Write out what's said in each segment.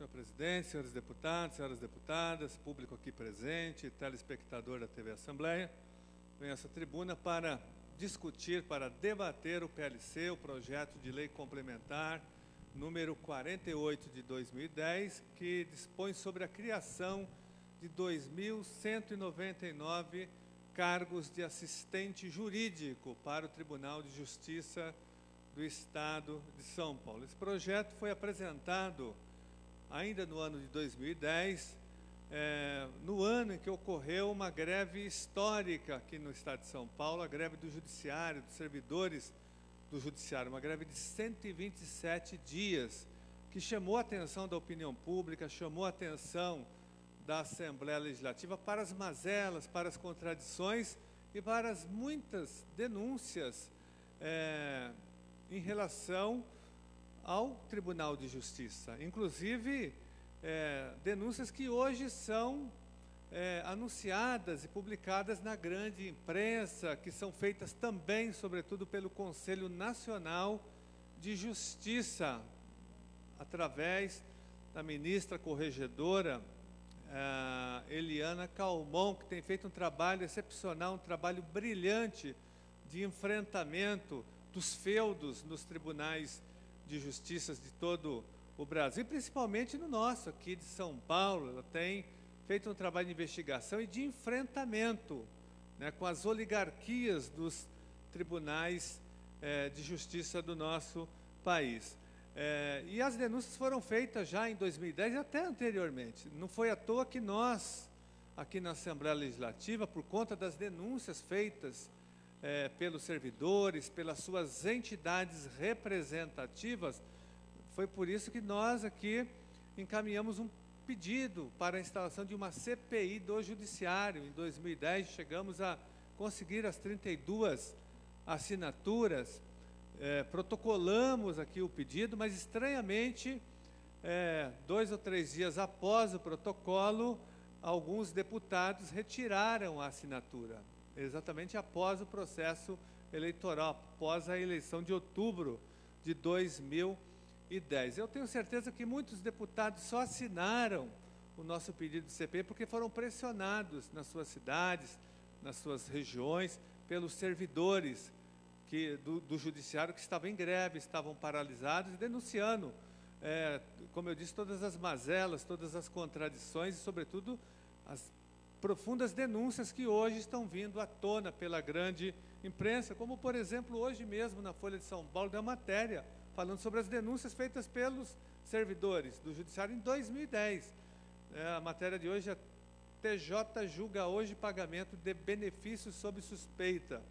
senhor presidente, senhores deputados, senhoras deputadas, público aqui presente, telespectador da TV Assembleia, venho a essa tribuna para discutir, para debater o PLC, o projeto de lei complementar número 48 de 2010, que dispõe sobre a criação de 2.199 cargos de assistente jurídico para o Tribunal de Justiça do Estado de São Paulo. Esse projeto foi apresentado ainda no ano de 2010, no ano em que ocorreu uma greve histórica aqui no Estado de São Paulo, a greve do Judiciário, dos servidores do Judiciário, uma greve de 127 dias, que chamou a atenção da opinião pública, chamou a atenção da Assembleia Legislativa para as mazelas, para as contradições e para as muitas denúncias em relação ao Tribunal de Justiça. Inclusive, denúncias que hoje são anunciadas e publicadas na grande imprensa, que são feitas também, sobretudo, pelo Conselho Nacional de Justiça, através da ministra corregedora, Eliana Calmon, que tem feito um trabalho excepcional, um trabalho brilhante de enfrentamento dos feudos nos tribunais de justiça de todo o Brasil, principalmente no nosso, aqui de São Paulo. Ela tem feito um trabalho de investigação e de enfrentamento, né, com as oligarquias dos tribunais de justiça do nosso país. E as denúncias foram feitas já em 2010 e até anteriormente. Não foi à toa que nós, aqui na Assembleia Legislativa, por conta das denúncias feitas pelos servidores, pelas suas entidades representativas, foi por isso que nós aqui encaminhamos um pedido para a instalação de uma CPI do Judiciário. Em 2010, chegamos a conseguir as 32 assinaturas, protocolamos aqui o pedido, mas estranhamente, 2 ou 3 dias após o protocolo, alguns deputados retiraram a assinatura, exatamente após o processo eleitoral, após a eleição de outubro de 2010. Eu tenho certeza que muitos deputados só assinaram o nosso pedido de CPI porque foram pressionados nas suas cidades, nas suas regiões, pelos servidores do Judiciário que estavam em greve, estavam paralisados e denunciando, como eu disse, todas as mazelas, todas as contradições e, sobretudo, as profundas denúncias que hoje estão vindo à tona pela grande imprensa, como, por exemplo, hoje mesmo na Folha de São Paulo, deu matéria falando sobre as denúncias feitas pelos servidores do Judiciário em 2010. A matéria de hoje é: TJ julga hoje pagamento de benefícios sob suspeita.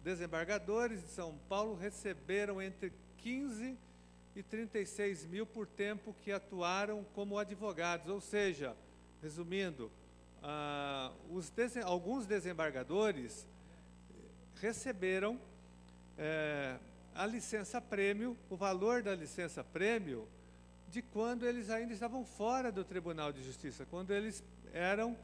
Desembargadores de São Paulo receberam entre 15 e 36 mil por tempo que atuaram como advogados, ou seja, resumindo, alguns desembargadores receberam a licença-prêmio, o valor da licença-prêmio, de quando eles ainda estavam fora do Tribunal de Justiça, quando eles eram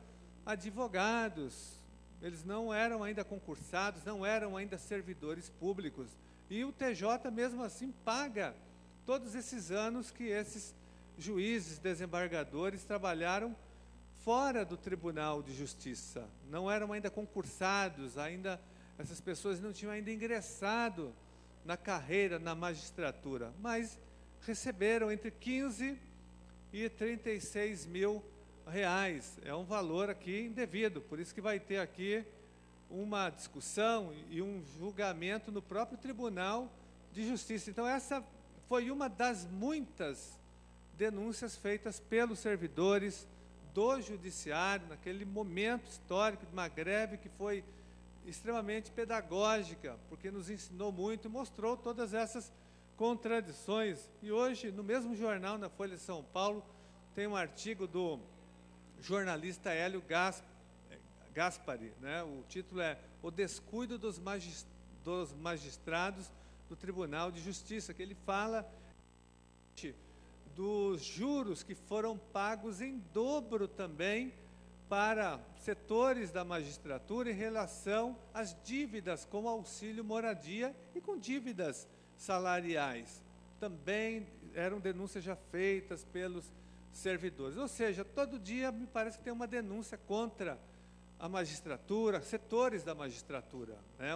advogados, eles não eram ainda concursados, não eram ainda servidores públicos. E o TJ, mesmo assim, paga todos esses anos que esses juízes, desembargadores, trabalharam fora do Tribunal de Justiça. Não eram ainda concursados, ainda essas pessoas não tinham ainda ingressado na carreira, na magistratura, mas receberam entre 15 e 36 mil reais. É um valor aqui indevido, por isso que vai ter aqui uma discussão e um julgamento no próprio Tribunal de Justiça. Então, essa foi uma das muitas denúncias feitas pelos servidores do Judiciário, naquele momento histórico de uma greve que foi extremamente pedagógica, porque nos ensinou muito e mostrou todas essas contradições. E hoje, no mesmo jornal, na Folha de São Paulo, tem um artigo do jornalista Hélio Gaspari, né? O título é O Descuido dos Magistrados do Tribunal de Justiça, que ele fala dos juros que foram pagos em dobro também para setores da magistratura em relação às dívidas com auxílio moradia e com dívidas salariais. também eram denúncias já feitas pelos servidores. Ou seja, todo dia me parece que tem uma denúncia contra a magistratura, setores da magistratura, né?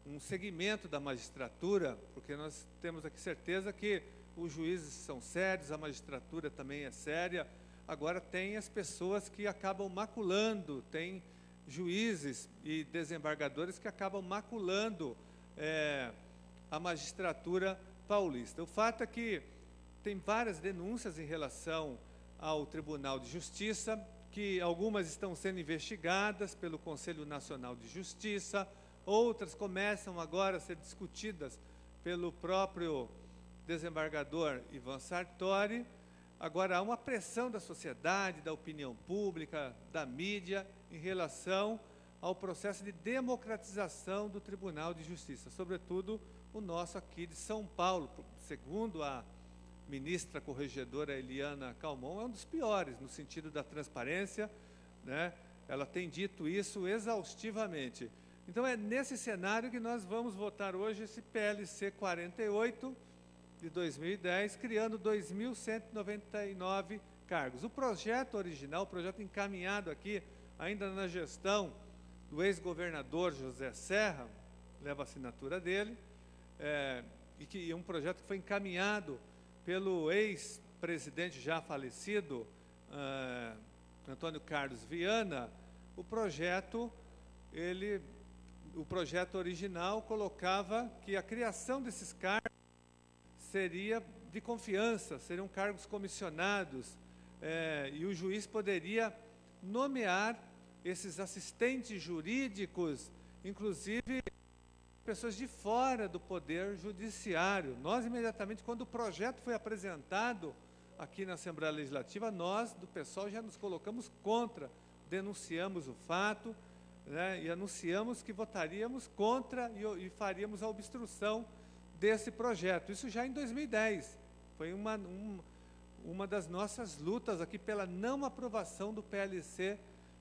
Um segmento da magistratura, porque nós temos aqui certeza que os juízes são sérios, a magistratura também é séria. Agora tem as pessoas que acabam maculando, tem juízes e desembargadores que acabam maculando a magistratura paulista. O fato é que tem várias denúncias em relação ao Tribunal de Justiça, que algumas estão sendo investigadas pelo Conselho Nacional de Justiça, outras começam agora a ser discutidas pelo próprio desembargador Ivan Sartori. Agora, há uma pressão da sociedade, da opinião pública, da mídia, em relação ao processo de democratização do Tribunal de Justiça, sobretudo o nosso aqui de São Paulo. Segundo a ministra corregedora Eliana Calmon, é um dos piores, no sentido da transparência, né? Ela tem dito isso exaustivamente. Então, é nesse cenário que nós vamos votar hoje esse PLC 48 de 2010, criando 2.199 cargos. O projeto original, o projeto encaminhado aqui, ainda na gestão do ex-governador José Serra, leva a assinatura dele, e um projeto que foi encaminhado pelo ex-presidente já falecido, Antônio Carlos Viana. O projeto original colocava que a criação desses cargos seria de confiança, seriam cargos comissionados, e o juiz poderia nomear esses assistentes jurídicos, inclusive pessoas de fora do Poder Judiciário. Nós, imediatamente, quando o projeto foi apresentado aqui na Assembleia Legislativa, nós, do PSOL, já nos colocamos contra, denunciamos o fato, né, e anunciamos que votaríamos contra e faríamos a obstrução desse projeto. Isso já em 2010. Foi uma das nossas lutas aqui pela não aprovação do PLC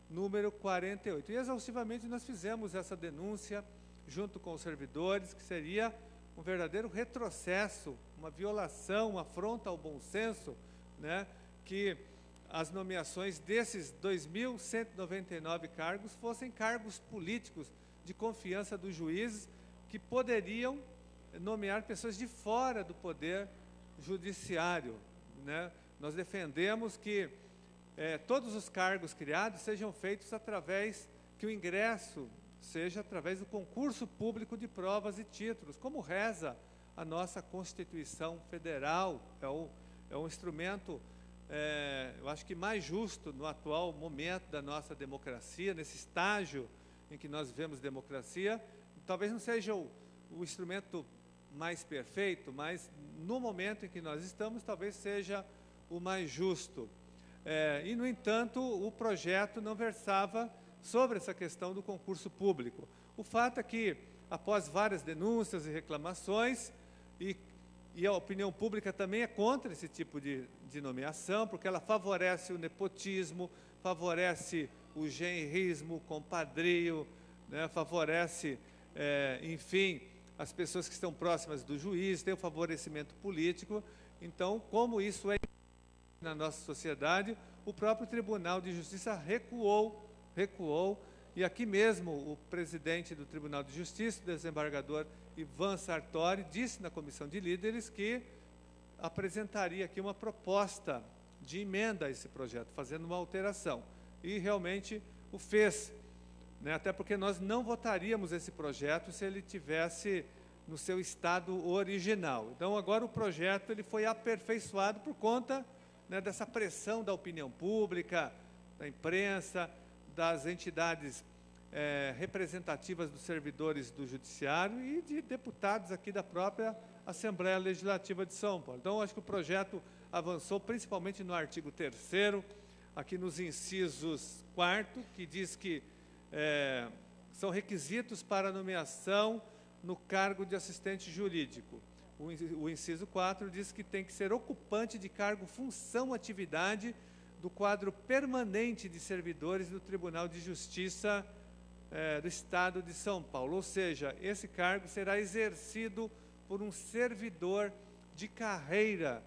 número 48. E exaustivamente nós fizemos essa denúncia junto com os servidores, que seria um verdadeiro retrocesso, uma violação, uma afronta ao bom senso, né, que as nomeações desses 2.199 cargos fossem cargos políticos de confiança dos juízes, que poderiam nomear pessoas de fora do Poder Judiciário, né? Nós defendemos que todos os cargos criados sejam feitos através, que o ingresso seja através do concurso público de provas e títulos, como reza a nossa Constituição Federal. É um instrumento, eu acho que mais justo no atual momento da nossa democracia, nesse estágio em que nós vivemos democracia. Talvez não seja o instrumento mais perfeito, mas no momento em que nós estamos, talvez seja o mais justo. E, no entanto, o projeto não versava sobre essa questão do concurso público. O fato é que, após várias denúncias e reclamações, e a opinião pública também é contra esse tipo de nomeação, porque ela favorece o nepotismo, favorece o genrismo, o compadrio, né, favorece, enfim, as pessoas que estão próximas do juiz, tem o favorecimento político. Então, como isso é na nossa sociedade, o próprio Tribunal de Justiça recuou, e aqui mesmo o presidente do Tribunal de Justiça, o desembargador Ivan Sartori, disse na comissão de líderes que apresentaria aqui uma proposta de emenda a esse projeto, fazendo uma alteração, e realmente o fez, né? Até porque nós não votaríamos esse projeto se ele tivesse no seu estado original. Então, agora o projeto ele foi aperfeiçoado por conta, né, dessa pressão da opinião pública, da imprensa, das entidades representativas dos servidores do Judiciário e de deputados aqui da própria Assembleia Legislativa de São Paulo. Então, acho que o projeto avançou principalmente no artigo 3º, aqui nos incisos 4º, que diz que são requisitos para nomeação no cargo de assistente jurídico. O inciso 4 diz que tem que ser ocupante de cargo, função, atividade do quadro permanente de servidores do Tribunal de Justiça do Estado de São Paulo. Ou seja, esse cargo será exercido por um servidor de carreira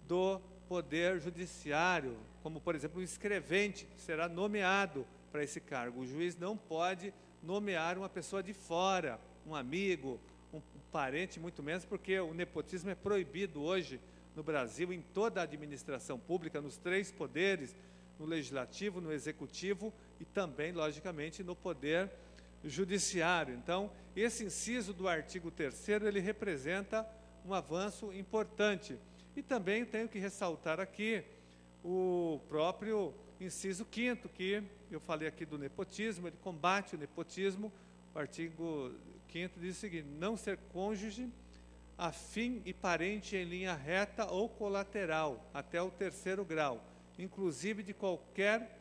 do Poder Judiciário, como, por exemplo, um escrevente que será nomeado para esse cargo. O juiz não pode nomear uma pessoa de fora, um amigo, um parente, muito menos, porque o nepotismo é proibido hoje no Brasil, em toda a administração pública, nos 3 poderes, no Legislativo, no Executivo e também, logicamente, no Poder Judiciário. Então, esse inciso do artigo 3º, ele representa um avanço importante. E também tenho que ressaltar aqui o próprio inciso 5º, que eu falei aqui do nepotismo, ele combate o nepotismo. O artigo 5º diz o seguinte: não ser cônjuge, afim e parente em linha reta ou colateral, até o 3º grau, inclusive de qualquer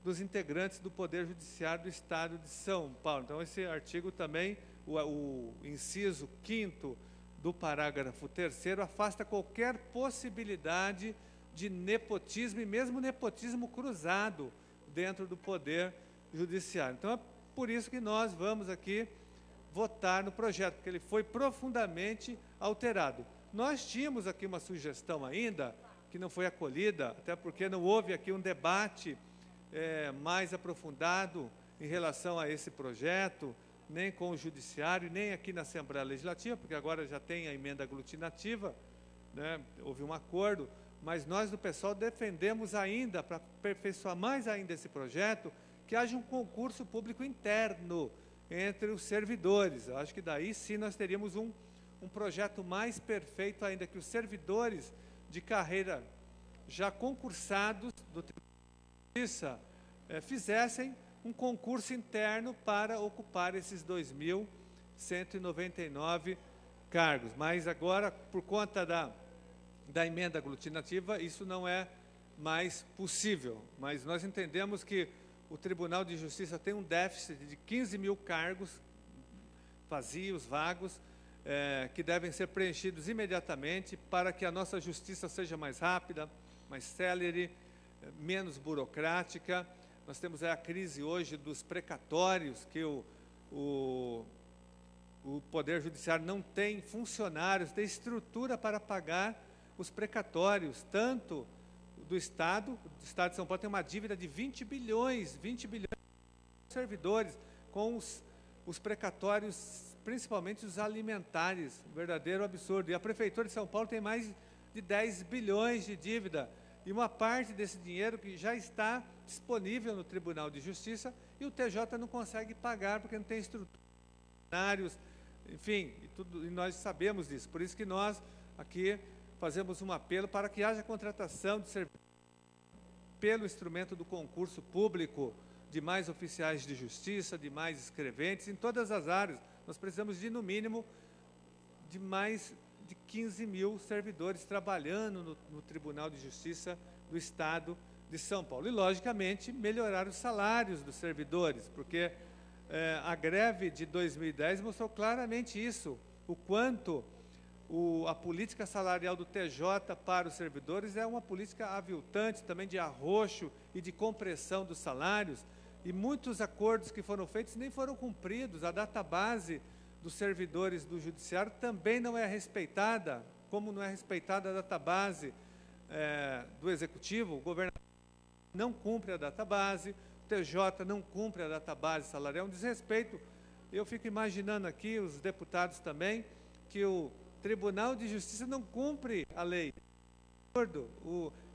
dos integrantes do Poder Judiciário do Estado de São Paulo. Então, esse artigo também, o inciso 5º do parágrafo 3º, afasta qualquer possibilidade de nepotismo, e mesmo nepotismo cruzado, dentro do Poder Judiciário. Então, é por isso que nós vamos aqui votar no projeto, porque ele foi profundamente alterado. Nós tínhamos aqui uma sugestão ainda, que não foi acolhida, até porque não houve aqui um debate mais aprofundado em relação a esse projeto, nem com o Judiciário, nem aqui na Assembleia Legislativa, porque agora já tem a emenda aglutinativa, né? Houve um acordo, mas nós do PSOL defendemos ainda, para aperfeiçoar mais ainda esse projeto, que haja um concurso público interno entre os servidores. Eu acho que daí sim nós teríamos um projeto mais perfeito ainda, que os servidores de carreira já concursados do Tribunal de Justiça fizessem um concurso interno para ocupar esses 2.199 cargos. Mas agora, por conta da emenda aglutinativa, isso não é mais possível. Mas nós entendemos que o Tribunal de Justiça tem um déficit de 15 mil cargos vazios, vagos, que devem ser preenchidos imediatamente para que a nossa justiça seja mais rápida, mais célere, menos burocrática. Nós temos a crise hoje dos precatórios, que o Poder Judiciário não tem funcionários, tem estrutura para pagar os precatórios, tanto do Estado de São Paulo tem uma dívida de 20 bilhões de servidores, com os precatórios, principalmente os alimentares, um verdadeiro absurdo. E a Prefeitura de São Paulo tem mais de 10 bilhões de dívida, e uma parte desse dinheiro que já está disponível no Tribunal de Justiça, e o TJ não consegue pagar, porque não tem estrutura, enfim, e nós sabemos disso. Por isso que nós aqui fazemos um apelo para que haja contratação de serviços pelo instrumento do concurso público, de mais oficiais de justiça, de mais escreventes, em todas as áreas. Nós precisamos de, no mínimo, de mais de 15 mil servidores trabalhando no Tribunal de Justiça do Estado de São Paulo. E, logicamente, melhorar os salários dos servidores, porque a greve de 2010 mostrou claramente isso, o quanto a política salarial do TJ para os servidores é uma política aviltante, também de arroxo e de compressão dos salários, e muitos acordos que foram feitos nem foram cumpridos. A database dos servidores do Judiciário também não é respeitada, como não é respeitada a database do Executivo. O governador não cumpre a database, o TJ não cumpre a database salarial, um desrespeito. Eu fico imaginando aqui, os deputados também, que o Tribunal de Justiça não cumpre a lei.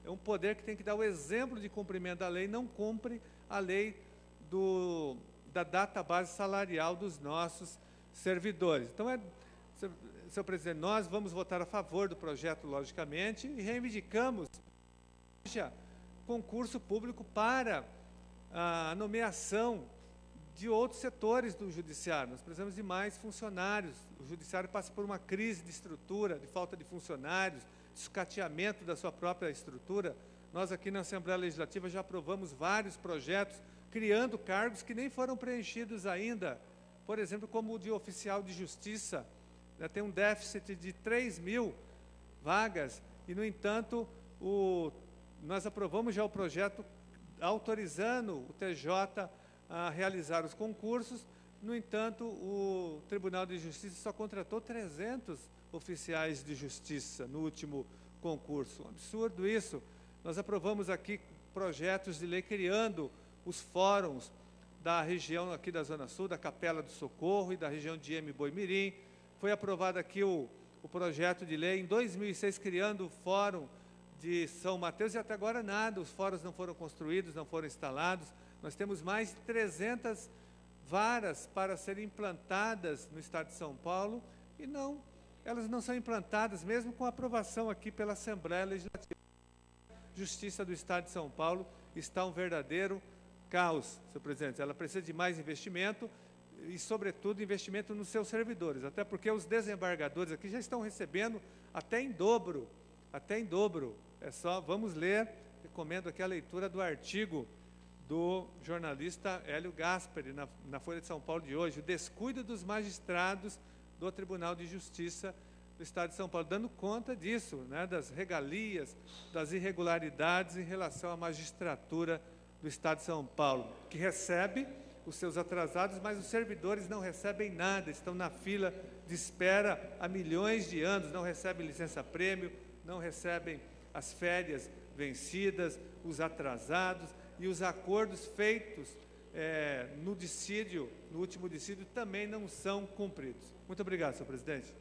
É um poder que tem que dar o exemplo de cumprimento da lei, não cumpre a lei da database salarial dos nossos servidores. Então, senhor presidente, nós vamos votar a favor do projeto, logicamente, e reivindicamos concurso público para a nomeação de outros setores do Judiciário. Nós precisamos de mais funcionários. O Judiciário passa por uma crise de estrutura, de falta de funcionários, de sucateamento da sua própria estrutura. Nós aqui na Assembleia Legislativa já aprovamos vários projetos, criando cargos que nem foram preenchidos ainda. Por exemplo, como o de oficial de justiça, tem um déficit de 3 mil vagas, e, no entanto, nós aprovamos já o projeto autorizando o TJ a realizar os concursos. No entanto, o Tribunal de Justiça só contratou 300 oficiais de justiça no último concurso. Um absurdo isso. Nós aprovamos aqui projetos de lei criando os fóruns da região aqui da Zona Sul, da Capela do Socorro e da região de Boi-Mirim. Foi aprovado aqui o projeto de lei em 2006, criando o Fórum de São Mateus, e até agora nada, os fóruns não foram construídos, não foram instalados. Nós temos mais de 300 varas para serem implantadas no estado de São Paulo, e elas não são implantadas, mesmo com aprovação aqui pela Assembleia Legislativa. A Justiça do Estado de São Paulo está um verdadeiro caos, senhor presidente. Ela precisa de mais investimento e, sobretudo, investimento nos seus servidores, até porque os desembargadores aqui já estão recebendo até em dobro. É só, vamos ler, recomendo aqui a leitura do artigo do jornalista Hélio Gaspari, na Folha de São Paulo de hoje, o descuido dos magistrados do Tribunal de Justiça do Estado de São Paulo, dando conta disso, né, das regalias, das irregularidades em relação à magistratura do Estado de São Paulo, que recebe os seus atrasados, mas os servidores não recebem nada, estão na fila de espera há milhões de anos, não recebem licença-prêmio, não recebem as férias vencidas, os atrasados, e os acordos feitos no último dissídio, também não são cumpridos. Muito obrigado, senhor presidente.